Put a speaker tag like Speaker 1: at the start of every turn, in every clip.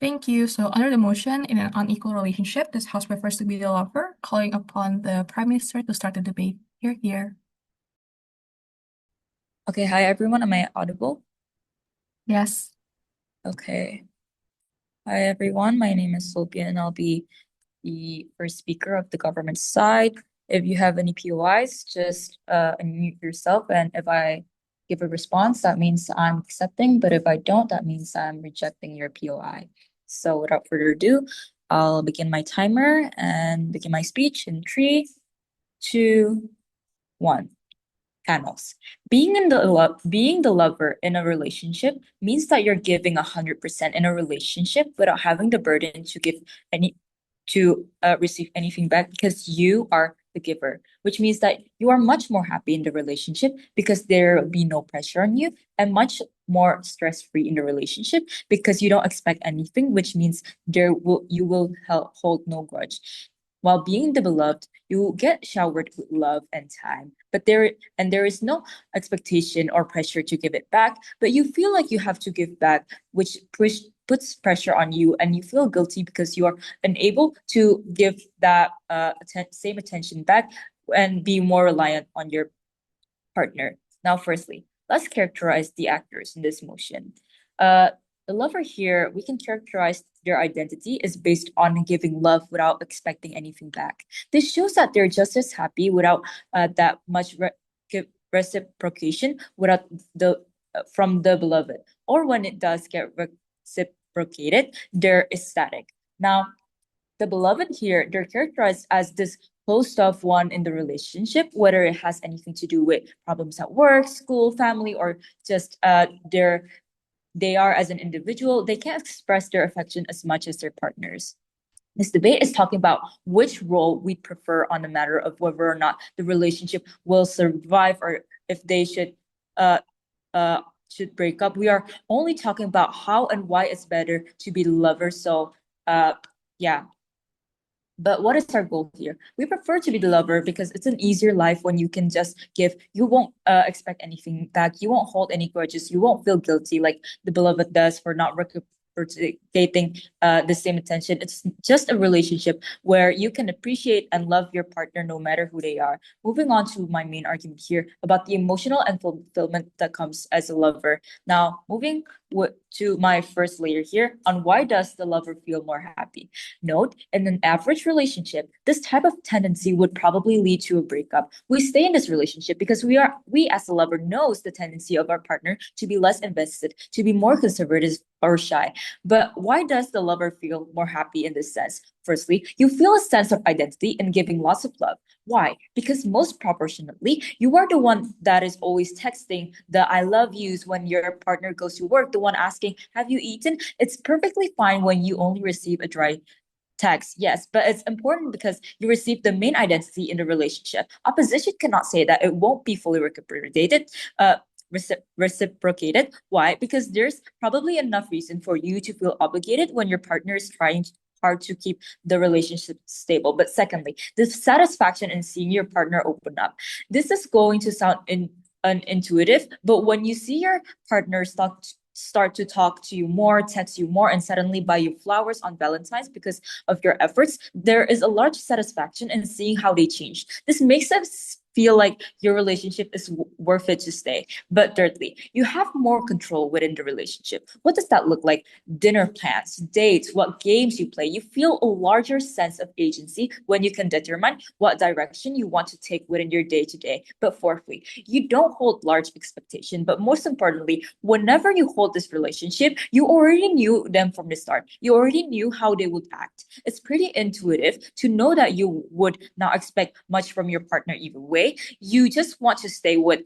Speaker 1: Thank you. So under the motion, in an unequal relationship, this House prefers to be the lover, calling upon the Prime Minister to start the debate. Here, here.
Speaker 2: Okay, hi everyone. Am I audible?
Speaker 1: Yes.
Speaker 2: Okay. Hi everyone. My name is Lopian and I'll be the first speaker of the government side. If you have any POIs, just unmute yourself, and if I give a response, that means I'm accepting, but if I don't, that means I'm rejecting your POI. So without further ado, I'll begin my timer and begin my speech in 3, 2, 1. Panels. Being the lover in a relationship means that you're giving 100% in a relationship without having the burden to give any to receive anything back, because you are the giver, which means that you are much more happy in the relationship because there will be no pressure on you, and much more stress-free in the relationship because you don't expect anything, which means you will hold no grudge. While being the beloved, you get showered with love and time, but there is no expectation or pressure to give it back, but you feel like you have to give back, which puts pressure on you, and you feel guilty because you are unable to give that same attention back and be more reliant on your partner. Now, firstly, let's characterize the actors in this motion. Uh, the lover here, we can characterize their identity is based on giving love without expecting anything back. This shows that they're just as happy without that much reciprocation without the from the beloved, or when it does get reciprocated, they're ecstatic. Now, the beloved here, they're characterized as this closed off one in the relationship, whether it has anything to do with problems at work, school, family, or just they are as an individual. They can't express their affection as much as their partners. This debate is talking about which role we prefer on the matter of whether or not the relationship will survive or if they uh should break up. We are only talking about how and why it's better to be lovers. So yeah, but what is our goal here? We prefer to be the lover because it's an easier life when you can just give. You won't expect anything back. You won't hold any grudges. You won't feel guilty like the beloved does for not reciprocating the same attention. It's just a relationship where you can appreciate and love your partner no matter who they are. Moving on to my main argument here about the emotional and fulfillment that comes as a lover. Now, moving to my first layer here on why does the lover feel more happy? Note, in an average relationship, this type of tendency would probably lead to a breakup. We stay in this relationship because we as a lover knows the tendency of our partner to be less invested, to be more conservative or shy. But why does the lover feel more happy in this sense? Firstly, you feel a sense of identity in giving lots of love. Why? Because most proportionately, you are the one that is always texting the I love yous when your partner goes to work, the one asking, have you eaten? It's perfectly fine when you only receive a dry text, yes, but it's important because you receive the main identity in the relationship. Opposition cannot say that it won't be fully reciprocated. Reciprocated. Why? Because there's probably enough reason for you to feel obligated when your partner is trying hard to keep the relationship stable. But secondly, the satisfaction in seeing your partner open up. This is going to sound unintuitive, but when you see your partner start to talk to you more, text you more, and suddenly buy you flowers on Valentine's because of your efforts, there is a large satisfaction in seeing how they change. This makes us feel like your relationship is worth it to stay. But thirdly, you have more control within the relationship. What does that look like? Dinner plans, dates, what games you play. You feel a larger sense of agency when you can determine what direction you want to take within your day to day. But fourthly, you don't hold large expectation. But most importantly, whenever you hold this relationship, you already knew them from the start. You already knew how they would act. It's pretty intuitive to know that you would not expect much from your partner either way. You just want to stay with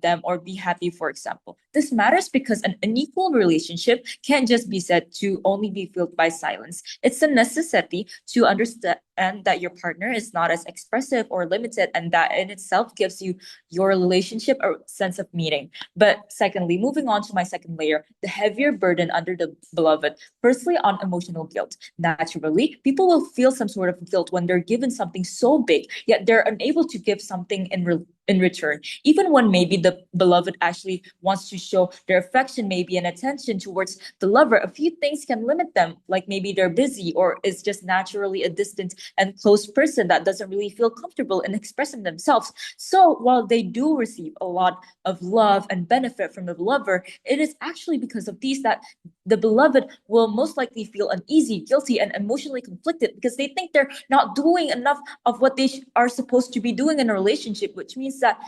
Speaker 2: them or be happy, for example. This matters because an unequal relationship can't just be said to only be filled by silence. It's a necessity to understand that your partner is not as expressive or limited, and that in itself gives you your relationship a sense of meaning. But secondly, moving on to my second layer, the heavier burden under the beloved. Firstly, on emotional guilt. Naturally, people will feel some sort of guilt when they're given something so big, yet they're unable to give something in in return, even when maybe the beloved actually wants to show their affection, maybe and attention towards the lover. A few things can limit them, like maybe they're busy or is just naturally a distant and close person that doesn't really feel comfortable in expressing themselves. So while they do receive a lot of love and benefit from the lover, it is actually because of these that the beloved will most likely feel uneasy, guilty, and emotionally conflicted because they think they're not doing enough of what they are supposed to be doing in a relationship, which means that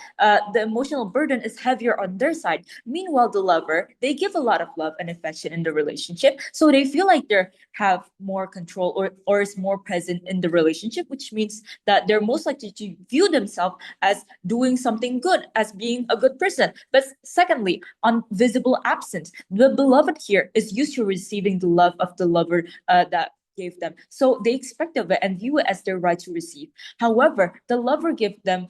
Speaker 2: the emotional burden is heavier on their side. Meanwhile, the lover, they give a lot of love and affection in the relationship, so they feel like they have more control or is more present in the relationship, which means that they're most likely to view themselves as doing something good, as being a good person. But secondly, on visible absence, the beloved here is used to receiving the love of the lover that gave them. So they expect of it and view it as their right to receive. However, the lover give them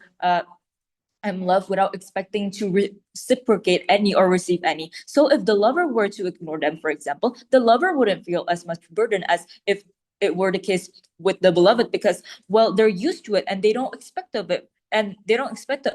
Speaker 2: love without expecting to reciprocate any or receive any. So if the lover were to ignore them, for example, the lover wouldn't feel as much burden as if it were the case with the beloved, because well, they're used to it and they don't expect of it. And they don't expect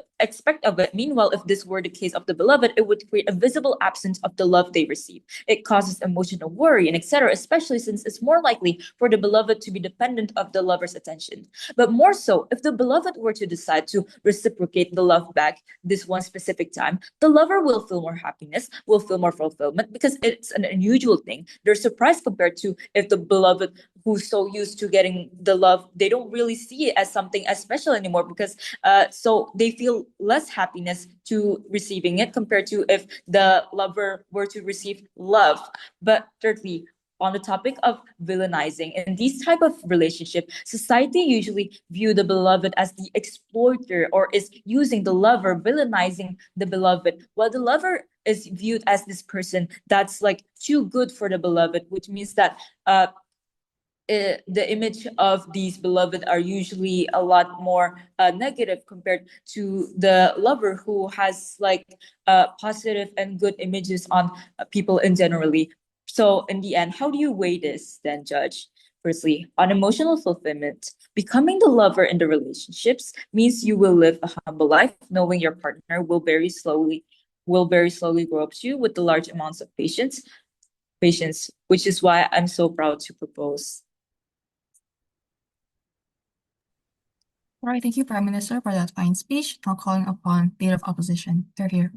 Speaker 2: of it. Meanwhile, if this were the case of the beloved, it would create a visible absence of the love they receive. It causes emotional worry and etc., especially since it's more likely for the beloved to be dependent of the lover's attention. But more so, if the beloved were to decide to reciprocate the love back this one specific time, the lover will feel more happiness, will feel more fulfillment because it's an unusual thing. They're surprised compared to if the beloved who's so used to getting the love, they don't really see it as something as special anymore because so they feel less happiness to receiving it compared to if the lover were to receive love. But thirdly, on the topic of villainizing in these type of relationship, society usually view the beloved as the exploiter or is using the lover, villainizing the beloved, while the lover is viewed as this person that's like too good for the beloved, which means that the image of these beloved are usually a lot more negative compared to the lover who has like positive and good images on people in generally. So in the end, how do you weigh this then, Judge? Firstly, on emotional fulfillment, becoming the lover in the relationships means you will live a humble life, knowing your partner will very slowly grow up to you with the large amounts of patience, which is why I'm so proud to propose.
Speaker 1: All right, thank you, Prime Minister, for that fine speech. Now calling upon Leader of Opposition. They're here.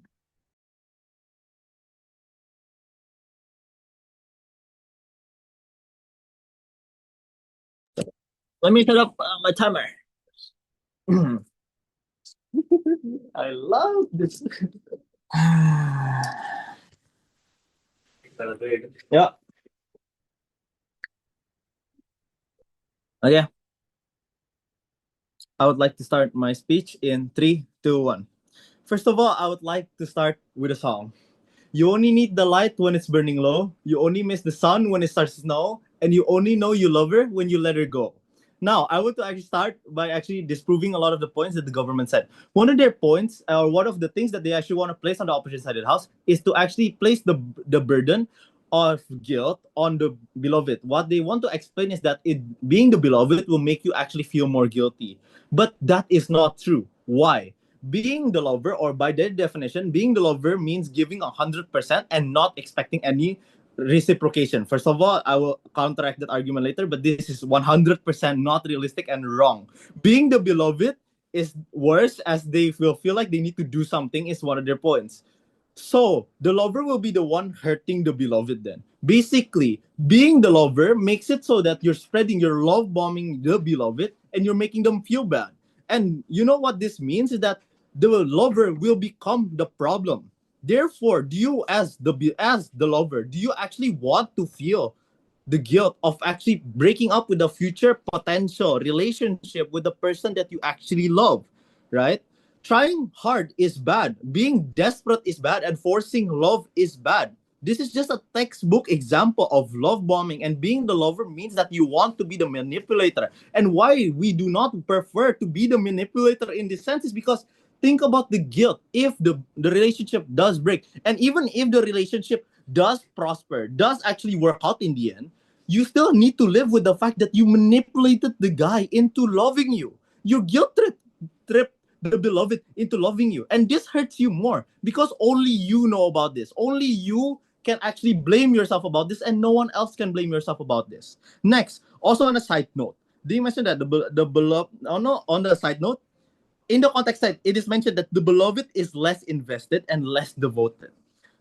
Speaker 3: Let me set up my timer. I love this. Yeah. Okay. I would like to start my speech in 3, 2, 1. First of all, I would like to start with a song. You only need the light when it's burning low. You only miss the sun when it starts to snow. And you only know you love her when you let her go. Now, I want to actually start by actually disproving a lot of the points that the government said. One of their points, or one of the things that they actually want to place on the opposition side of the house, is to actually place the burden of guilt on the beloved. What they want to explain is that being the beloved will make you actually feel more guilty. But that is not true. Why? Being the lover, or by their definition, being the lover means giving 100% and not expecting any reciprocation. First of all, I will counteract that argument later, but this is 100% not realistic and wrong. Being the beloved is worse, as they will feel like they need to do something, is one of their points. So the lover will be the one hurting the beloved then. Basically, being the lover makes it so that you're spreading your love bombing the beloved and you're making them feel bad. And you know what this means is that the lover will become the problem. Therefore, do you as the lover, do you actually want to feel the guilt of actually breaking up with a future potential relationship with the person that you actually love, right? Trying hard is bad. Being desperate is bad. And forcing love is bad. This is just a textbook example of love bombing. And being the lover means that you want to be the manipulator. And why we do not prefer to be the manipulator in this sense is because think about the guilt if the relationship does break. And even if the relationship does prosper, does actually work out in the end, you still need to live with the fact that you manipulated the guy into loving you. You guilt trip the beloved into loving you. And this hurts you more because only you know about this. Only you can actually blame yourself about this, and no one else can blame yourself about this. Next, also on a side note, they mentioned that the beloved, oh no, on the side note, in the context side, it is mentioned that the beloved is less invested and less devoted.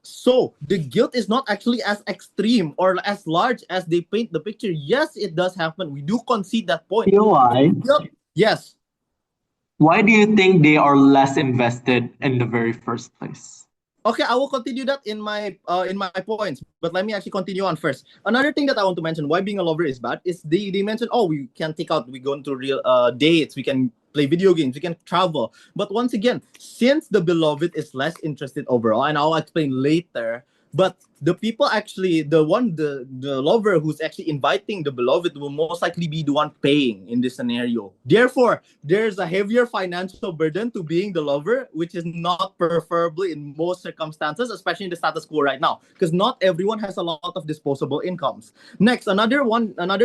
Speaker 3: So the guilt is not actually as extreme or as large as they paint the picture. Yes, it does happen. We do concede that point.
Speaker 4: POI,
Speaker 3: Yes.
Speaker 4: why do you think they are less invested in the very first place?
Speaker 3: Okay, I will continue that in my points, but let me actually continue on first. Another thing that I want to mention why being a lover is bad is they mentioned, oh, we can take out, we go into real dates, we can play video games, we can travel. But once again, since the beloved is less interested overall, and I'll explain later, but the people actually, the lover who's actually inviting the beloved will most likely be the one paying in this scenario. Therefore, there's a heavier financial burden to being the lover, which is not preferably in most circumstances, especially in the status quo right now, because not everyone has a lot of disposable incomes. Next, another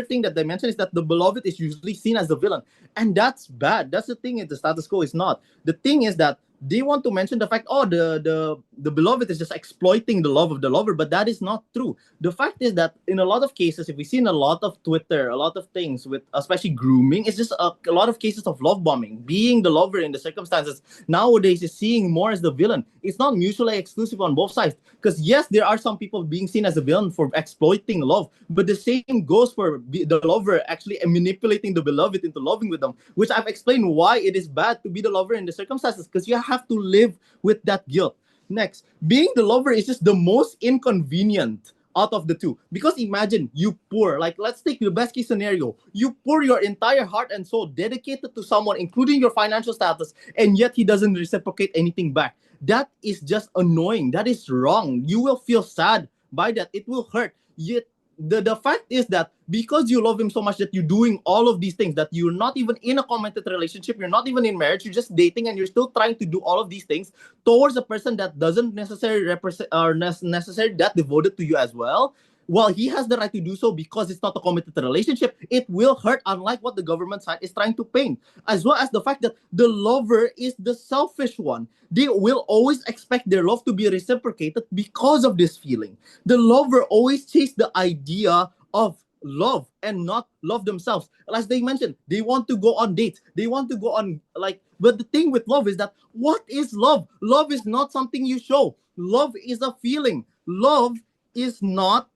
Speaker 3: thing that they mentioned is that the beloved is usually seen as the villain, and that's bad. That's the thing. The status quo is not. The thing is that they want to mention the fact, oh, the beloved is just exploiting the love of the lover, but that is not true. The fact is that in a lot of cases, if we see in a lot of Twitter, a lot of things with especially grooming, it's just a lot of cases of love bombing. Being the lover in the circumstances nowadays is seeing more as the villain. It's not mutually exclusive on both sides, because yes, there are some people being seen as a villain for exploiting love, but the same goes for the lover actually manipulating the beloved into loving with them, which I've explained why it is bad to be the lover in the circumstances, because you have to live with that guilt. Next, being the lover is just the most inconvenient out of the two, because imagine you pour, like, let's take the best case scenario, you pour your entire heart and soul dedicated to someone, including your financial status, and yet he doesn't reciprocate anything back. That is just annoying. That is wrong. You will feel sad by that. It will hurt. Yet the fact is that because you love him so much that you're doing all of these things, that you're not even in a committed relationship, you're not even in marriage, you're just dating, and you're still trying to do all of these things towards a person that doesn't necessarily represent or necessarily that devoted to you as well. While he has the right to do so because it's not a committed relationship, it will hurt, unlike what the government side is trying to paint. As well as the fact that the lover is the selfish one. They will always expect their love to be reciprocated because of this feeling. The lover always chases the idea of love and not love themselves. As they mentioned, they want to go on dates. They want to go on, like, but the thing with love is that, what is love? Love is not something you show. Love is a feeling. Love is not,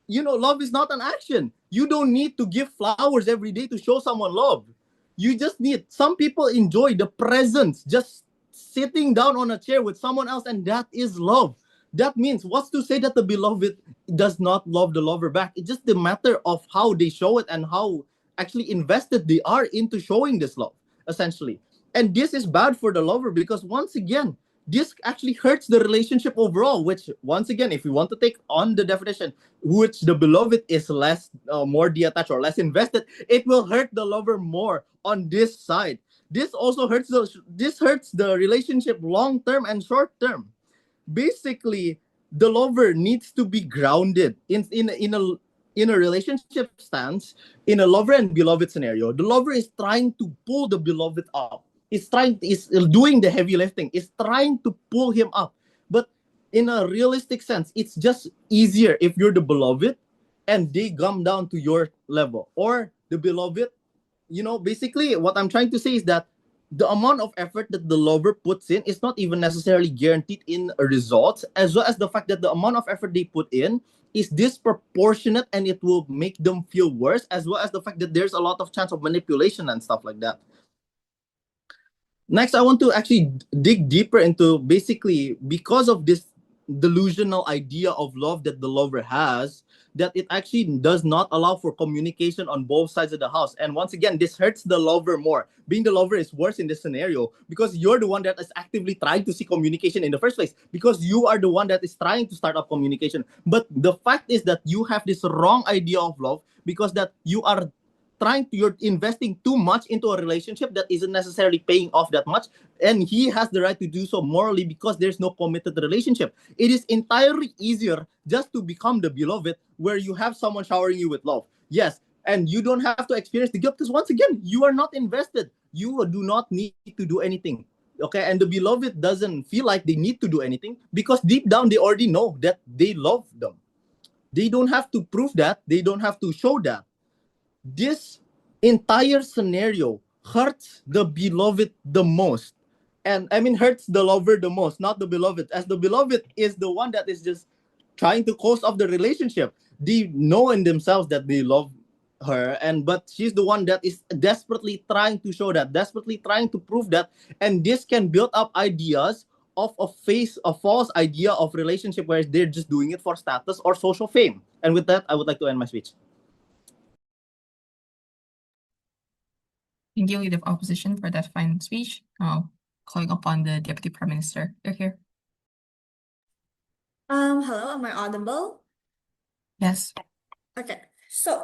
Speaker 3: love is not an action. You don't need to give flowers every day to show someone love. You just need, some people enjoy the presence, just sitting down on a chair with someone else, and that is love. That means, what's to say that the beloved does not love the lover back? It's just the matter of how they show it and how actually invested they are into showing this love, essentially. And this is bad for the lover because, once again, this actually hurts the relationship overall, which, once again, if we want to take on the definition, which the beloved is less, more detached or less invested, it will hurt the lover more on this side. This also hurts the relationship long term and short term. Basically, the lover needs to be grounded in a relationship stance, in a lover and beloved scenario. The lover is trying to pull the beloved up. Is doing the heavy lifting. Is trying to pull him up. But in a realistic sense, it's just easier if you're the beloved and they come down to your level, or the beloved. Basically, what I'm trying to say is that the amount of effort that the lover puts in is not even necessarily guaranteed in a result, as well as the fact that the amount of effort they put in is disproportionate and it will make them feel worse, as well as the fact that there's a lot of chance of manipulation and stuff like that. Next, I want to actually dig deeper into, basically, because of this delusional idea of love that the lover has, that it actually does not allow for communication on both sides of the house. And once again, this hurts the lover more. Being the lover is worse in this scenario because you're the one that is actively trying to see communication in the first place, because you are the one that is trying to start up communication. But the fact is that you have this wrong idea of love, because that you're investing too much into a relationship that isn't necessarily paying off that much, and he has the right to do so morally because there's no committed relationship. It is entirely easier just to become the beloved, where you have someone showering you with love. Yes, and you don't have to experience the guilt because, once again, you are not invested. You do not need to do anything. Okay, and the beloved doesn't feel like they need to do anything because deep down they already know that they love them. They don't have to prove that, they don't have to show that. This entire scenario hurts the beloved the most. And I mean, hurts the lover the most, not the beloved, as the beloved is the one that is just trying to close off the relationship. They know in themselves that they love her, and but she's the one that is desperately trying to show that, desperately trying to prove that, and this can build up ideas of a false idea of relationship where they're just doing it for status or social fame. And with that, I would like to end my speech.
Speaker 1: Thank you, Leader of Opposition, for that fine speech. Now, calling upon the Deputy Prime Minister. You're here.
Speaker 5: Hello, am I audible?
Speaker 1: Yes.
Speaker 5: Okay, so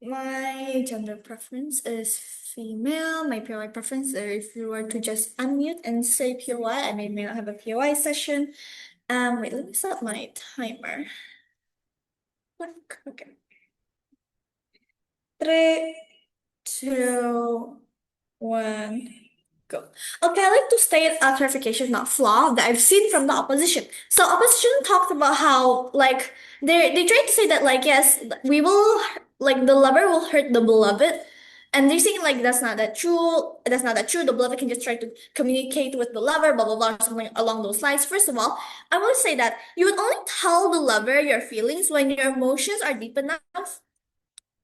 Speaker 5: my gender preference is female. My POI preference, if you were to just unmute and say POI, I may not have a POI session. Wait, let me set my timer. Okay. 3, 2, 1. Go. Okay, I'd like to state a clarification, not flaw, that I've seen from the opposition. So opposition talked about how like they tried to say that like yes, we will like the lover will hurt the beloved. And they're saying like that's not that true. That's not that true. The beloved can just try to communicate with the lover, blah blah blah, something along those lines. First of all, I want to say that you would only tell the lover your feelings when your emotions are deep enough,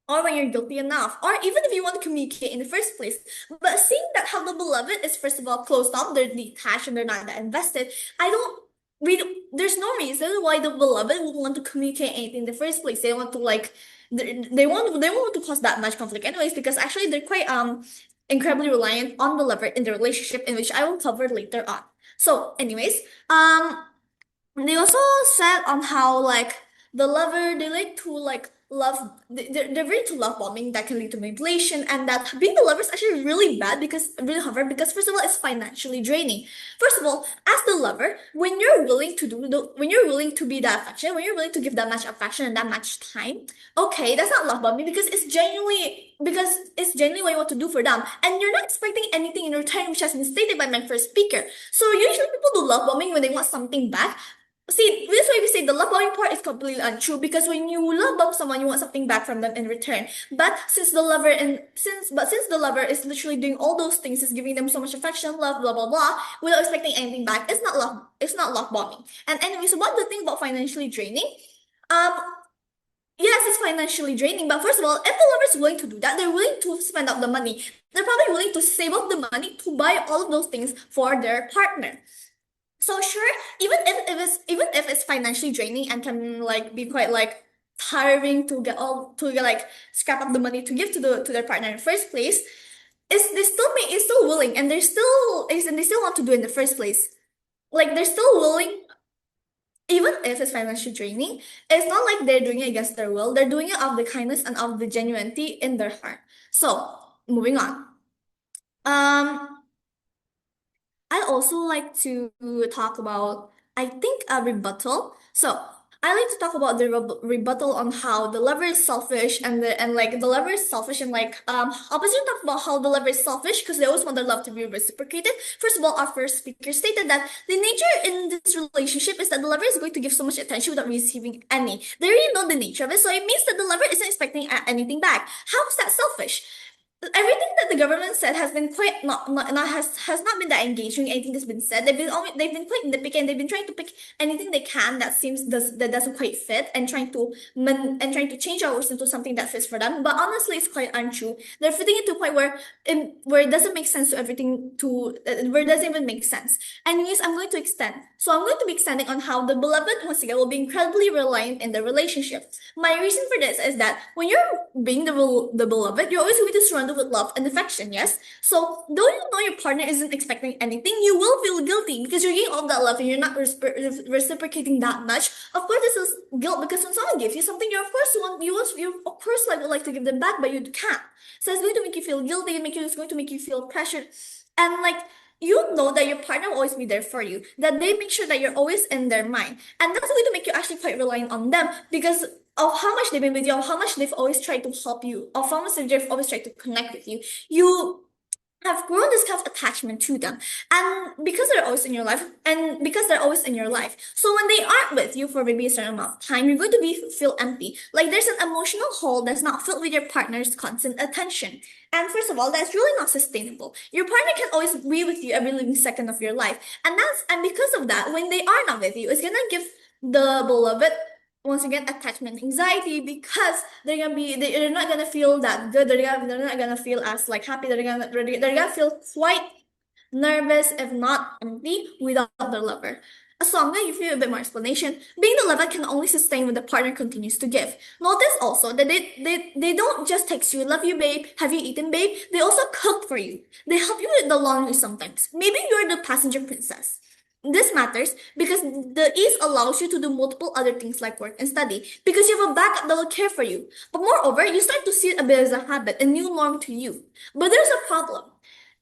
Speaker 5: or when you're guilty enough, or even if you want to communicate in the first place. But seeing that how the beloved is first of all closed off, they're detached and they're not that invested, there's no reason why the beloved would want to communicate anything in the first place. They want to like they want to cause that much conflict anyways, because actually they're quite incredibly reliant on the lover in the relationship, in which I will cover later on. So anyways, they also said on how like the lover, they like to like they're very into love bombing that can lead to manipulation, and that being a lover is actually really bad because really hard, because first of all it's financially draining. First of all, as the lover, when you're willing to when you're willing to be that affection, when you're willing to give that much affection and that much time, okay, that's not love bombing because it's genuinely what you want to do for them, and you're not expecting anything in return, which has been stated by my first speaker. So usually people do love bombing when they want something back. See, this way we say the love bombing part is completely untrue, because when you love bomb someone, you want something back from them in return. But since the lover is literally doing all those things, is giving them so much affection, love, blah blah blah, without expecting anything back, it's not love bombing. And anyways, what the thing about financially draining? Yes, it's financially draining, but first of all, if the lover is willing to do that, they're willing to spend up the money. They're probably willing to save up the money to buy all of those things for their partner. So sure, even if it's financially draining and can like be quite like tiring to get like scrap up the money to give to their partner in the first place, it's still willing, and they still want to do it in the first place. Like they're still willing, even if it's financially draining. It's not like they're doing it against their will. They're doing it out of the kindness and out of the genuinity in their heart. So moving on. I also like to talk about, I think, a rebuttal. So I like to talk about the rebuttal on how the lover is selfish, and the lover is selfish, and opposition talk about how the lover is selfish because they always want their love to be reciprocated. First of all, our first speaker stated that the nature in this relationship is that the lover is going to give so much attention without receiving any. They already know the nature of it, so it means that the lover isn't expecting anything back. How is that selfish? Everything that the government said has been quite has not been that engaging. Anything that's been said, they've been quite nitpicky, and they've been trying to pick anything they can that doesn't quite fit, and trying to change our words into something that fits for them. But honestly, it's quite untrue. They're fitting it to a point where it doesn't make sense to everything where it doesn't even make sense. Anyways, I'm going to extend. So I'm going to be extending on how the beloved once again will be incredibly reliant in the relationship. My reason for this is that when you're being the beloved, you're always going to surround with love and affection, yes? So though you know your partner isn't expecting anything, you will feel guilty because you're getting all that love and you're not reciprocating that much. Of course, this is guilt, because when someone gives you something, you of course would like to give them back, but you can't. So it's going to make you feel guilty, it's going to make you feel pressured, and like you know that your partner will always be there for you, that they make sure that you're always in their mind, and that's going to make you actually quite reliant on them because of how much they've been with you, of how much they've always tried to help you, of how much they've always tried to connect with you. have grown this kind of attachment to them, and because they're always in your life, so when they aren't with you for maybe a certain amount of time, you're going to feel empty, like there's an emotional hole that's not filled with your partner's constant attention. And first of all, that's really not sustainable. Your partner can always be with you every living second of your life, and because of that, when they are not with you, it's gonna give the beloved, once again, attachment anxiety, because they're not gonna feel that good. They're not gonna feel as like happy. They're gonna feel quite nervous, if not empty, without their lover. So I'm gonna give you a bit more explanation. Being the lover can only sustain when the partner continues to give. Notice also that they don't just text you, love you babe, have you eaten babe? They also cook for you. They help you with the laundry sometimes. Maybe you're the passenger princess. This matters because the ease allows you to do multiple other things like work and study, because you have a backup that will care for you. But moreover, you start to see it a bit as a habit, a new norm to you. But there's a problem.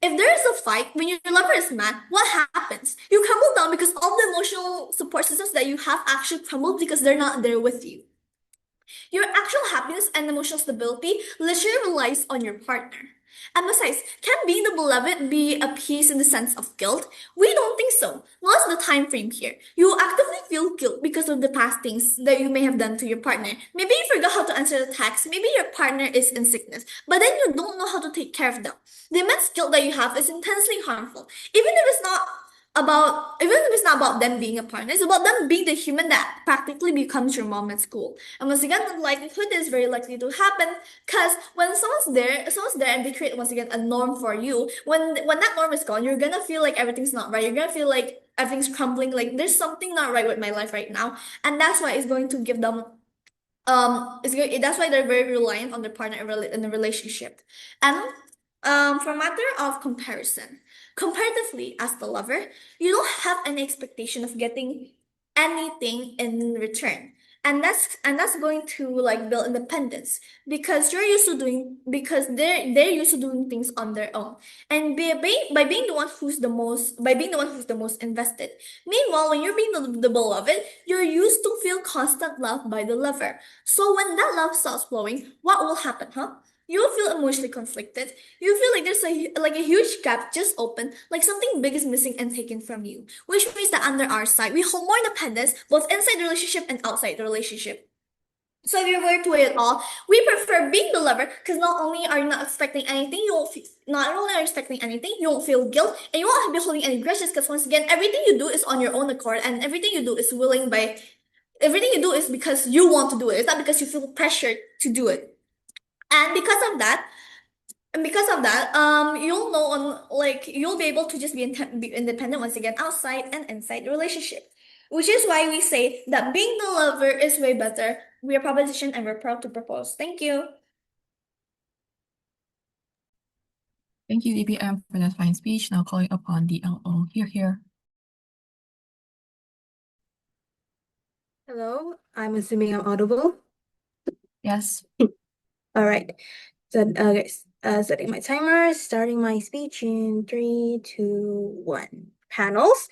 Speaker 5: If there is a fight, when your lover is mad, what happens? You crumble down because all the emotional support systems that you have actually crumble because they're not there with you. Your actual happiness and emotional stability literally relies on your partner. And besides, can being the beloved be a piece in the sense of guilt? We don't think so. What's the time frame here? You actively feel guilt because of the past things that you may have done to your partner. Maybe you forgot how to answer the text. Maybe your partner is in sickness, but then you don't know how to take care of them. The immense guilt that you have is intensely harmful. Even if it's not about them being a partner, it's about them being the human that practically becomes your mom at school. And once again, the likelihood is very likely to happen because when someone's there and they create once again a norm for you, when that norm is gone, you're gonna feel like everything's not right. You're gonna feel like everything's crumbling, like there's something not right with my life right now. And that's why it's going to give them that's why they're very reliant on their partner in the relationship. And for a matter of comparison, comparatively as the lover, you don't have any expectation of getting anything in return. And that's going to like build independence because they're used to doing things on their own. And by being the one who's the most invested. Meanwhile, when you're being the beloved, you're used to feel constant love by the lover. So when that love stops flowing, what will happen, huh? You'll feel emotionally conflicted. You feel like there's a huge gap just opened, like something big is missing and taken from you. Which means that under our side, we hold more independence both inside the relationship and outside the relationship. So if you were to weigh it all, we prefer being the lover because not only are you not expecting anything, not only are you expecting anything, you won't feel guilt and you won't be holding any grudges because once again, everything you do is on your own accord and everything you do is because you want to do it. It's not because you feel pressured to do it. And you'll know you'll be able to just be independent once again outside and inside the relationship. Which is why we say that being the lover is way better. We are proposition and we're proud to propose. Thank you.
Speaker 1: Thank you, EBM, for that fine speech. Now calling upon the LO. Here.
Speaker 6: Hello, I'm assuming I'm audible.
Speaker 1: Yes.
Speaker 6: All right. So, guys, setting my timer, starting my speech in 3, 2, 1. Panels.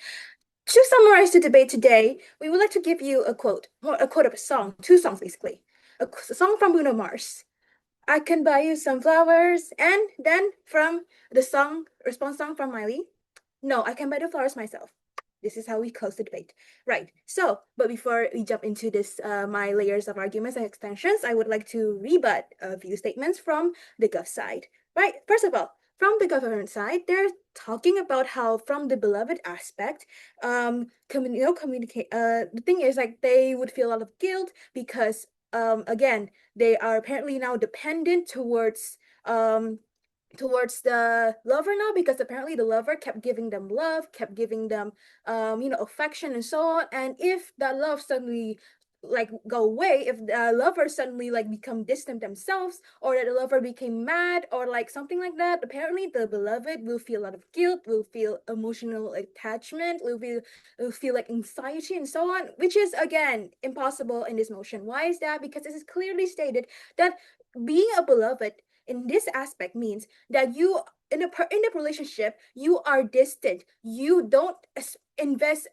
Speaker 6: To summarize the debate today, we would like to give you a quote of a song, 2 songs basically. A song from Bruno Mars, I Can Buy You Some Flowers, and then from the response song from Miley, No, I Can Buy the Flowers Myself. This is how we close the debate. Right. So, but before we jump into this, my layers of arguments and extensions, I would like to rebut a few statements from the Gov side. Right. First of all, from the government side, they're talking about how, from the beloved aspect, communicate. The thing is, like, they would feel a lot of guilt because, again, they are apparently now dependent towards the lover now, because apparently the lover kept giving them love, kept giving them affection and so on. And if that love suddenly go away, if the lover suddenly become distant themselves, or that the lover became mad or something like that, apparently the beloved will feel a lot of guilt, will feel emotional attachment, will feel like anxiety and so on, which is again impossible in this motion. Why is that? Because it is clearly stated that being a beloved in this aspect means that you in a relationship, you are distant. You don't invest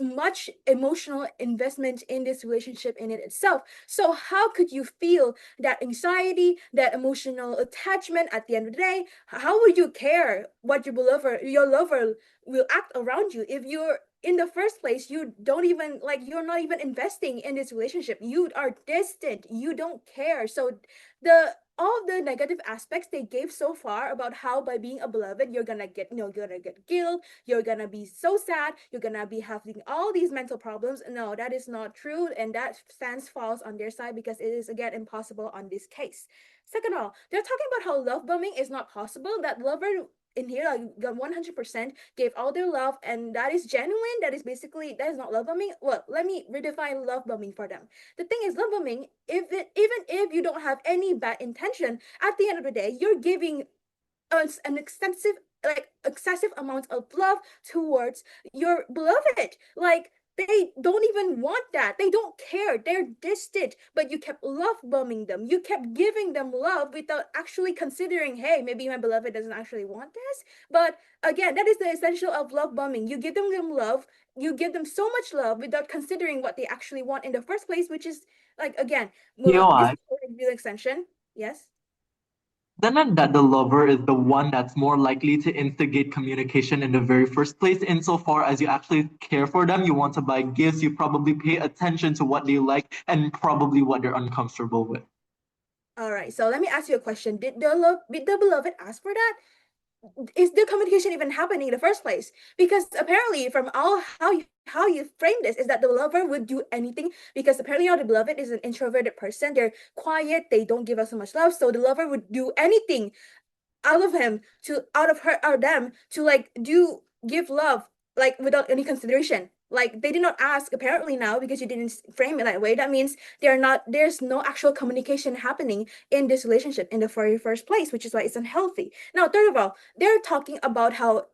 Speaker 6: much emotional investment in this relationship in it itself. So how could you feel that anxiety, that emotional attachment at the end of the day? How would you care what your lover will act around you if you're in the first place, you don't even like, you're not even investing in this relationship. You are distant. You don't care. So all the negative aspects they gave so far about how by being a beloved, you're gonna get, you're gonna get guilt, you're gonna be so sad, you're gonna be having all these mental problems. No, that is not true. And that stands false on their side because it is again impossible on this case. Second of all, they're talking about how love bombing is not possible. That lover in here, like 100% gave all their love, and that is genuine. That is basically, that is not love bombing. Well, let me redefine love bombing for them. The thing is, love bombing, even if you don't have any bad intention, at the end of the day, you're giving us an excessive amount of love towards your beloved. Like, they don't even want that. They don't care. They're distant, but you kept love bombing them. You kept giving them love without actually considering, hey, maybe my beloved doesn't actually want this. But again, that is the essential of love bombing. You give them love, you give them so much love without considering what they actually want in the first place, which is like, again, this
Speaker 4: POI,
Speaker 6: is a real extension. Yes.
Speaker 4: then that the lover is the one that's more likely to instigate communication in the very first place, insofar as you actually care for them, you want to buy gifts, you probably pay attention to what they like and probably what they're uncomfortable with.
Speaker 6: All right. So let me ask you a question. Did the beloved ask for that? Is the communication even happening in the first place? Because apparently, from all how you frame this, is that the lover would do anything, because apparently the beloved is an introverted person. They're quiet. They don't give us so much love. So the lover would do anything out of him to out of her or them to like give love, like without any consideration. Like, they did not ask apparently now, because you didn't frame it that way. That means there's no actual communication happening in this relationship in the very first place, which is why it's unhealthy. Now, third of all, they're talking about how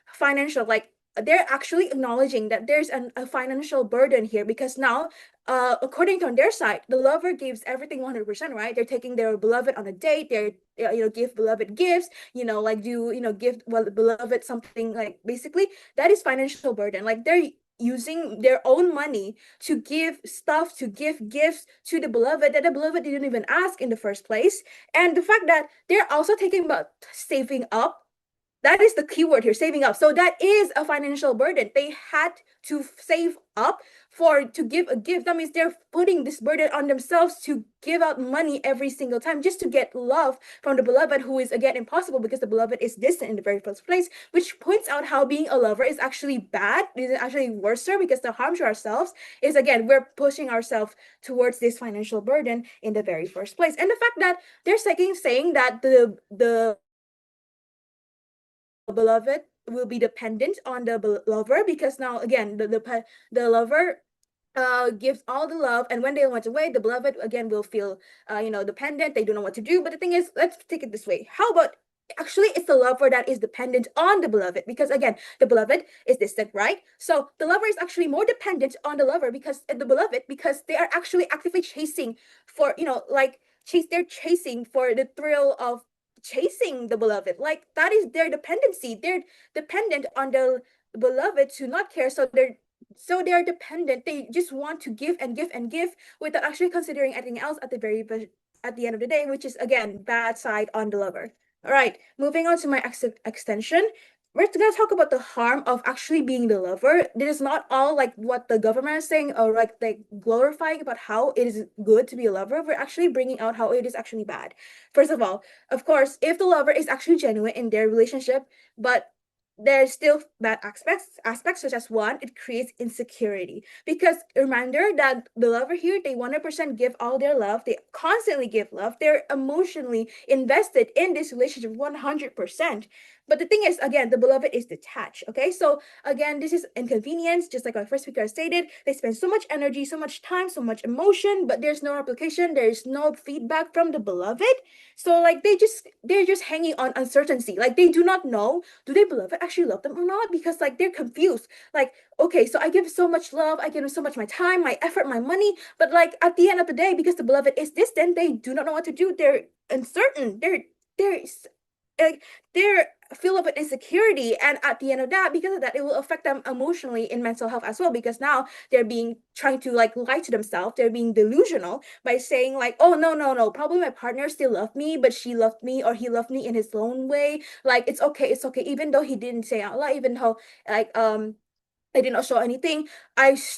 Speaker 6: financial, like, they're actually acknowledging that there's a financial burden here, because now according to their side, the lover gives everything 100%, right? They're taking their beloved on a date. They're give beloved gifts, like do give beloved something, like basically that is financial burden. Like, they're using their own money to give stuff, to give gifts to the beloved that the beloved didn't even ask in the first place. And the fact that they're also taking about saving up, that is the keyword here, saving up. So that is a financial burden. They had to save up to give a gift. That means they're putting this burden on themselves to give out money every single time just to get love from the beloved, who is again impossible because the beloved is distant in the very first place, which points out how being a lover is actually bad. It is actually worse, because the harm to ourselves is, again, we're pushing ourselves towards this financial burden in the very first place. And the fact that they're saying that the beloved will be dependent on the lover, because now again the lover gives all the love, and when they went away, the beloved again will feel dependent. They don't know what to do. But the thing is, let's take it this way. How about actually it's the lover that is dependent on the beloved, because again the beloved is distant, right? So the lover is actually more dependent on the lover, because the beloved, because they are actually actively chasing for they're chasing for the thrill of chasing the beloved. Like, that is their dependency. They're dependent on the beloved to not care. So they're dependent. They just want to give and give and give without actually considering anything else at the end of the day, which is again bad side on the lover. All right, moving on to my extension. We're gonna talk about the harm of actually being the lover. This is not all like what the government is saying, or like glorifying about how it is good to be a lover. We're actually bringing out how it is actually bad. First of all, of course, if the lover is actually genuine in their relationship, but there's still bad aspects such as, one, it creates insecurity, because reminder that the lover here, they 100% give all their love, they constantly give love, they're emotionally invested in this relationship 100%. But the thing is, again, the beloved is detached. Okay, so again, this is inconvenience, just like our first speaker stated. They spend so much energy, so much time, so much emotion, but there's no replication, there's no feedback from the beloved. So like they're just hanging on uncertainty. Like, they do not know, do they beloved actually love them or not? Because like they're confused. Like, okay, so I give so much love, I give so much my time, my effort, my money, but like at the end of the day, because the beloved is distant, they do not know what to do. They're uncertain. They're they're feel of an insecurity, and at the end of that, because of that, it will affect them emotionally in mental health as well, because now they're being trying to like lie to themselves. They're being delusional by saying like, oh no, probably my partner still loved me, but she loved me or he loved me in his own way. Like it's okay, even though he didn't say out loud, even though like I did not show anything.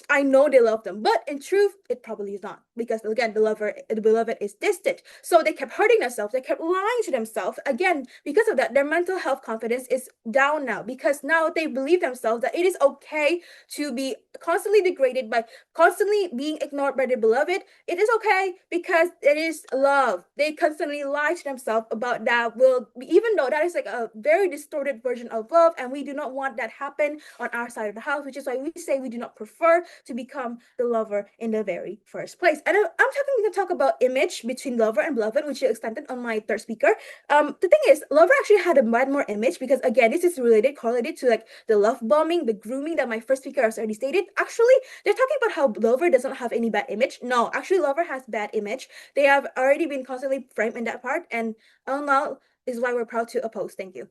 Speaker 6: I know they love them, but in truth, it probably is not, because again, the beloved is distant. So they kept hurting themselves. They kept lying to themselves. Again, because of that, their mental health confidence is down now, because now they believe themselves that it is okay to be constantly degraded by constantly being ignored by their beloved. It is okay because it is love. They constantly lie to themselves about that. Even though that is like a very distorted version of love, and we do not want that happen on our side of the house, which is why we say we do not prefer to become the lover in the very first place. And we can talk about image between lover and beloved, which is extended on my third speaker. The thing is, lover actually had a bad more image, because again, this is correlated to like the love bombing, the grooming that my first speaker has already stated. Actually, they're talking about how lover doesn't have any bad image. No, actually, lover has bad image. They have already been constantly framed in that part, and now is why we're proud to oppose. Thank you.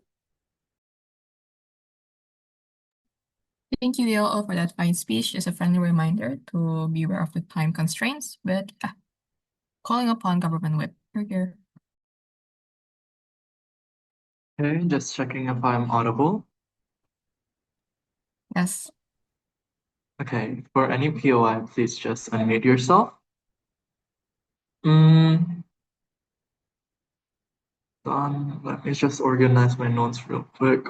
Speaker 1: Thank you, DLO, for that fine speech. Just a friendly reminder to be aware of the time constraints, but calling upon government whip. Here.
Speaker 4: Okay, just checking if I'm audible.
Speaker 1: Yes.
Speaker 4: Okay, for any POI, please just unmute yourself. Done. Let me just organize my notes real quick.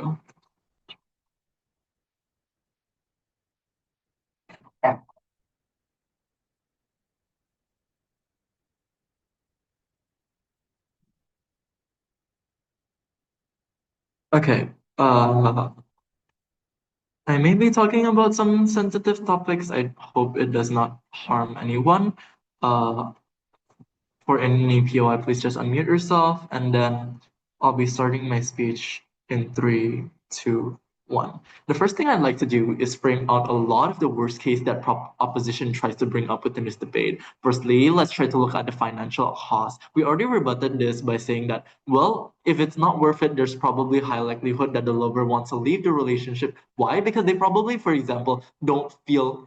Speaker 4: Okay. I may be talking about some sensitive topics. I hope it does not harm anyone. For any POI, please just unmute yourself, and then I'll be starting my speech in 3, 2, 1. The first thing I'd like to do is frame out a lot of the worst case that opposition tries to bring up within this debate. Firstly, let's try to look at the financial cost. We already rebutted this by saying that, well, if it's not worth it, there's probably high likelihood that the lover wants to leave the relationship. Why? Because they probably, for example, don't feel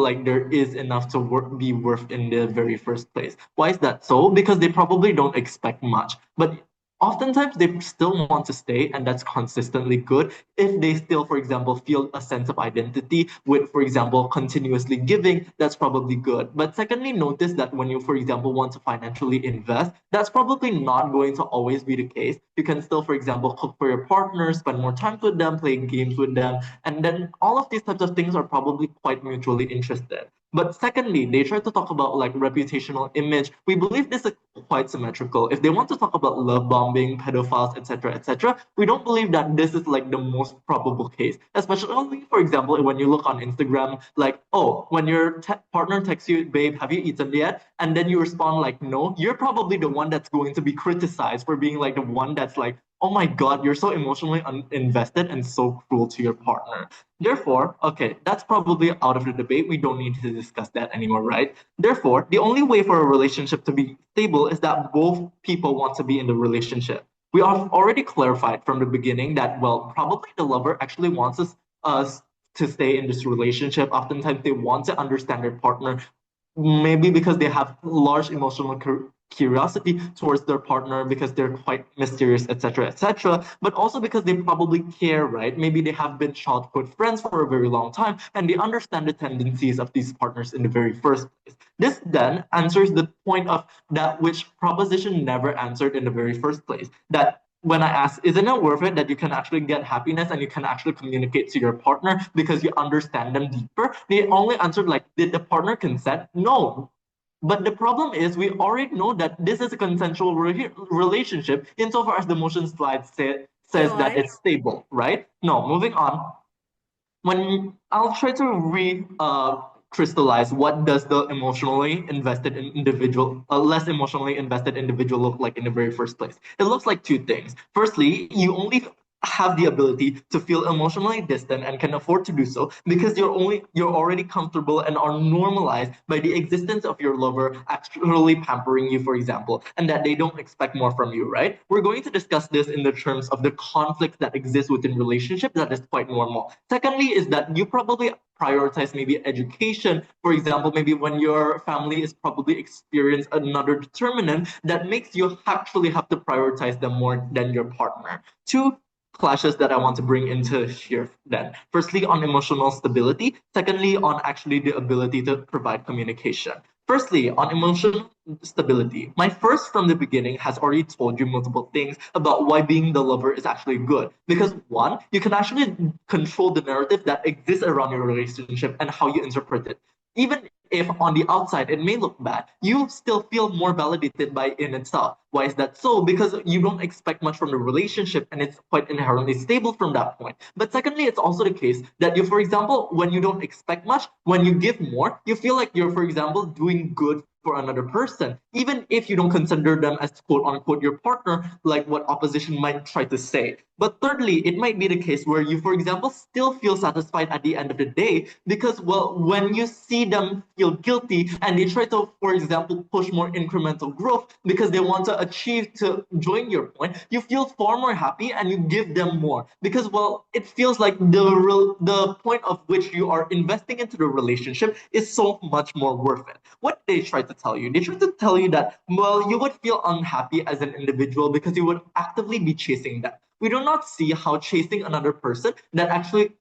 Speaker 4: like there is enough to be worth in the very first place. Why is that so? Because they probably don't expect much. But oftentimes they still want to stay, and that's consistently good if they still, for example, feel a sense of identity with, for example, continuously giving. That's probably good. But secondly, notice that when you, for example, want to financially invest, that's probably not going to always be the case. You can still, for example, cook for your partner, spend more time with them, play games with them, and then all of these types of things are probably quite mutually interested. But secondly, they try to talk about like reputational image. We believe this is quite symmetrical. If they want to talk about love bombing, pedophiles, etc., we don't believe that this is like the most probable case. Especially, for example, when you look on Instagram, like, oh, when your partner texts you, babe, have you eaten yet? And then you respond like, no, you're probably the one that's going to be criticized for being like the one that's like, oh my God, you're so emotionally invested and so cruel to your partner. Therefore, okay, that's probably out of the debate. We don't need to discuss that anymore, right? Therefore, the only way for a relationship to be stable is that both people want to be in the relationship. We have already clarified from the beginning that, well, probably the lover actually wants us to stay in this relationship. Oftentimes, they want to understand their partner, maybe because they have large emotional curiosity towards their partner because they're quite mysterious, etc., but also because they probably care, right? Maybe they have been childhood friends for a very long time and they understand the tendencies of these partners in the very first place. This then answers the point of that which proposition never answered in the very first place, that when I asked, isn't it worth it that you can actually get happiness and you can actually communicate to your partner because you understand them deeper? They only answered like, did the partner consent? No. But the problem is we already know that this is a consensual relationship insofar as the motion slide says that it's stable, right? No, moving on. When I'll try to crystallize what does the emotionally invested individual, less emotionally invested individual look like in the very first place. It looks like two things. Firstly, you only have the ability to feel emotionally distant and can afford to do so because you're already comfortable and are normalized by the existence of your lover actually pampering you, for example, and that they don't expect more from you, right? We're going to discuss this in the terms of the conflict that exists within relationships that is quite normal. Secondly is that you probably prioritize maybe education, for example, maybe when your family is probably experience another determinant that makes you actually have to prioritize them more than your partner. Two clashes that I want to bring into here then. Firstly, on emotional stability. Secondly, on actually the ability to provide communication. Firstly, on emotional stability, my first from the beginning has already told you multiple things about why being the lover is actually good. Because one, you can actually control the narrative that exists around your relationship and how you interpret it. Even if on the outside it may look bad, you still feel more validated by it in itself. Why is that so? Because you don't expect much from the relationship and it's quite inherently stable from that point. But secondly, it's also the case that you, for example, when you don't expect much, when you give more, you feel like you're, for example, doing good for another person, even if you don't consider them as quote unquote your partner, like what opposition might try to say. But thirdly, it might be the case where you, for example, still feel satisfied at the end of the day because, well, when you see them feel guilty and they try to, for example, push more incremental growth because they want to achieve to join your point, you feel far more happy and you give them more because, well, it feels like the point of which you are investing into the relationship is so much more worth it. What they try to tell you? They try to tell you that, well, you would feel unhappy as an individual because you would actively be chasing them. We do not see how chasing another person that actually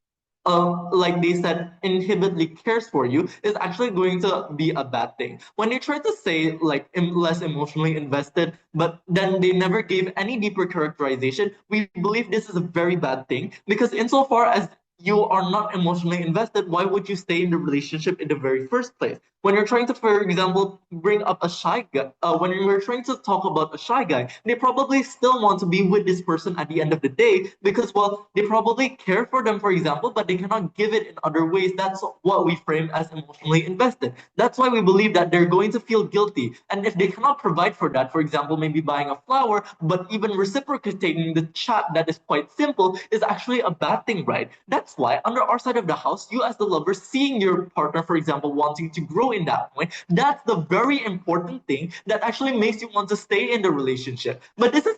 Speaker 4: like they said, inhibitly cares for you is actually going to be a bad thing. When they try to say like less emotionally invested, but then they never gave any deeper characterization, we believe this is a very bad thing because insofar as you are not emotionally invested, why would you stay in the relationship in the very first place? When you're trying to, for example, bring up a shy guy, when you're trying to talk about a shy guy, they probably still want to be with this person at the end of the day because, well, they probably care for them, for example, but they cannot give it in other ways. That's what we frame as emotionally invested. That's why we believe that they're going to feel guilty. And if they cannot provide for that, for example, maybe buying a flower, but even reciprocating the chat that is quite simple is actually a bad thing, right? That's why under our side of the house, you as the lover, seeing your partner, for example, wanting to grow in that point, that's the very important thing that actually makes you want to stay in the relationship. But this is